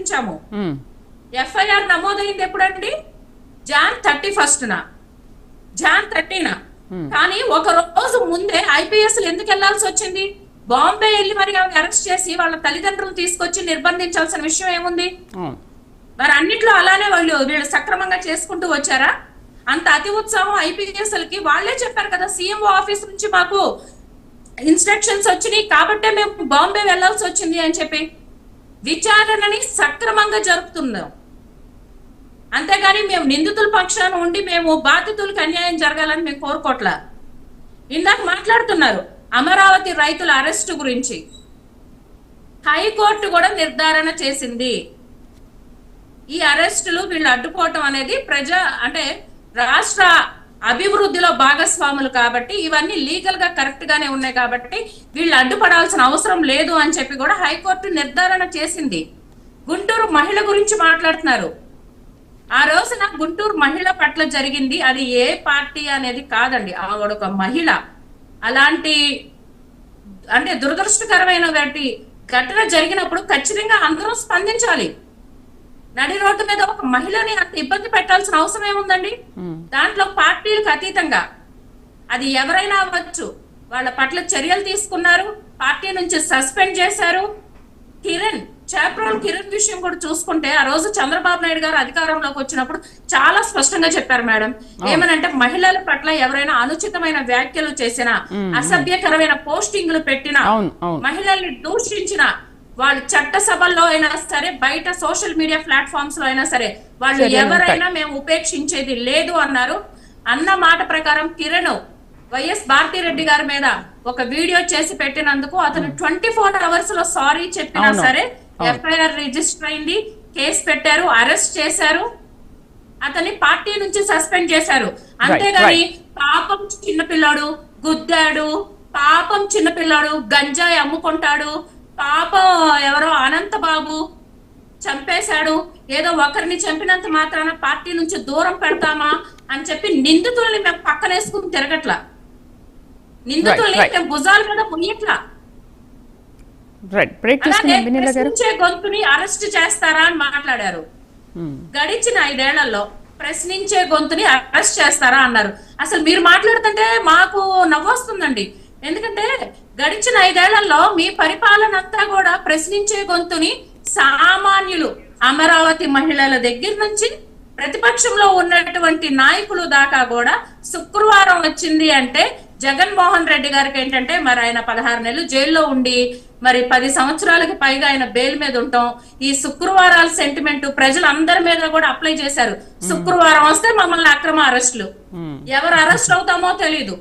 ఆహ్వానించాము. FIR నమోదైంది ఎప్పుడండి? జాన్ 31న, జాన్ 30న. కానీ ఒక రోజు ముందే ఐపీఎస్ ఎందుకు వెళ్లాల్సి వచ్చింది? బాంబే వెళ్ళి మరి అరెస్ట్ చేసి వాళ్ళ తల్లిదండ్రులు తీసుకొచ్చి నిర్బంధించాల్సిన విషయం ఏముంది? మరి అన్నిట్లో అలానే వీళ్ళు సక్రమంగా చేసుకుంటూ వచ్చారా? అంత అతి ఉత్సాహం ఐపీఎస్లకి వాళ్ళే చెప్పారు కదా, సీఎంఓ ఆఫీస్ నుంచి మాకు ఇన్స్ట్రక్షన్స్ వచ్చినాయి కాబట్టే మేము బాంబే వెళ్లాల్సి వచ్చింది అని చెప్పి విచారణని సక్రమంగా జరుపుతున్నాం. అంతేగాని మేము నిందితుల పక్షాన ఉండి మేము బాధితులకు అన్యాయం జరగాలని మేము కోరుకోవట్లా. ఇందాక మాట్లాడుతున్నారు అమరావతి రైతుల అరెస్టు గురించి. హైకోర్టు కూడా నిర్ధారణ చేసింది. ఈ అరెస్టులు వీళ్ళు అడ్డుకోవటం అనేది అంటే రాష్ట్ర అభివృద్ధిలో భాగస్వాములు కాబట్టి ఇవన్నీ లీగల్ గా కరెక్ట్ గానే ఉన్నాయి కాబట్టి వీళ్ళు అడ్డుపడాల్సిన అవసరం లేదు అని చెప్పి కూడా హైకోర్టు నిర్ధారణ చేసింది. గుంటూరు మహిళ గురించి మాట్లాడుతున్నారు. ఆ రోజున గుంటూరు మహిళ పట్ల జరిగింది అది ఏ పార్టీ అనేది కాదండి, ఆవిడ ఒక మహిళ. అలాంటి అంటే దురదృష్టకరమైన ఘటన జరిగినప్పుడు ఖచ్చితంగా అందరూ స్పందించాలి. నడి రోడ్డు మీద ఒక మహిళని అంత ఇబ్బంది పెట్టాల్సిన అవసరం ఏముందండి? దాంట్లో పార్టీలకు అతీతంగా అది ఎవరైనా అవ్వచ్చు, వాళ్ళ పట్ల చర్యలు తీసుకున్నారు, పార్టీ నుంచి సస్పెండ్ చేశారు. కిరణ్ విషయం కూడా చూసుకుంటే ఆ రోజు చంద్రబాబు నాయుడు గారు అధికారంలోకి వచ్చినప్పుడు చాలా స్పష్టంగా చెప్పారు మేడం. ఏమనంటే మహిళల పట్ల ఎవరైనా అనుచితమైన వ్యాఖ్యలు చేసినా, అసభ్యకరమైన పోస్టింగ్లు పెట్టినా, మహిళల్ని దూషించిన వాళ్ళు చట్టసభల్లో అయినా సరే, బయట సోషల్ మీడియా ప్లాట్ఫామ్స్ లో అయినా సరే వాళ్ళు ఎవరైనా మేము ఉపేక్షించేది లేదు అన్నారు. అన్న మాట ప్రకారం కిరణ్ వైఎస్ భారతిరెడ్డి గారి మీద ఒక వీడియో చేసి పెట్టినందుకు అతను 24 hours లో సారీ చెప్పినా సరే ఎఫ్ఐఆర్ రిజిస్టర్ అయింది, కేసు పెట్టారు, అరెస్ట్ చేశారు, అతన్ని పార్టీ నుంచి సస్పెండ్ చేశారు. అంతేగాని పాపం చిన్నపిల్లాడు గుద్దాడు, పాపం చిన్నపిల్లాడు గంజాయి అమ్ముకుంటాడు, పాపం ఎవరో అనంత బాబు చంపేశాడు, ఏదో ఒకరిని చంపినంత మాత్రాన పార్టీ నుంచి దూరం పెడతామా అని చెప్పి నిందితుల్ని మేము పక్కనేసుకుని తిరగట్లా, నిందితుల్ని మేము భుజాల మీద మొయ్యట్లా. ప్రశ్నించే గొంతుని అరెస్ట్ చేస్తారా అని మాట్లాడారు. గడిచిన 5 ఏళ్లలో ప్రశ్నించే గొంతుని అరెస్ట్ చేస్తారా అన్నారు. అసలు మీరు మాట్లాడుతుంటే మాకు నవ్వొస్తుందండి. ఎందుకంటే గడిచిన 5 ఏళ్లలో మీ పరిపాలన అంతా కూడా ప్రశ్నించే గొంతుని సామాన్యులు, అమరావతి మహిళల దగ్గర నుంచి ప్రతిపక్షంలో ఉన్నటువంటి నాయకులు దాకా కూడా శుక్రవారం వచ్చింది అంటే జగన్మోహన్ రెడ్డి గారికి ఏంటంటే మరి ఆయన 16 నెలలు జైల్లో ఉండి మరి 10 సంవత్సరాలకి పైగా ఆయన బెయిల్ మీద ఉంటాం. ఈ శుక్రవారాల సెంటిమెంట్ ప్రజలందరి మీద కూడా అప్లై చేశారు. శుక్రవారం వస్తే మమ్మల్ని అక్రమ అరెస్టులు, ఎవరు అరెస్ట్ అవుతామో తెలీదు.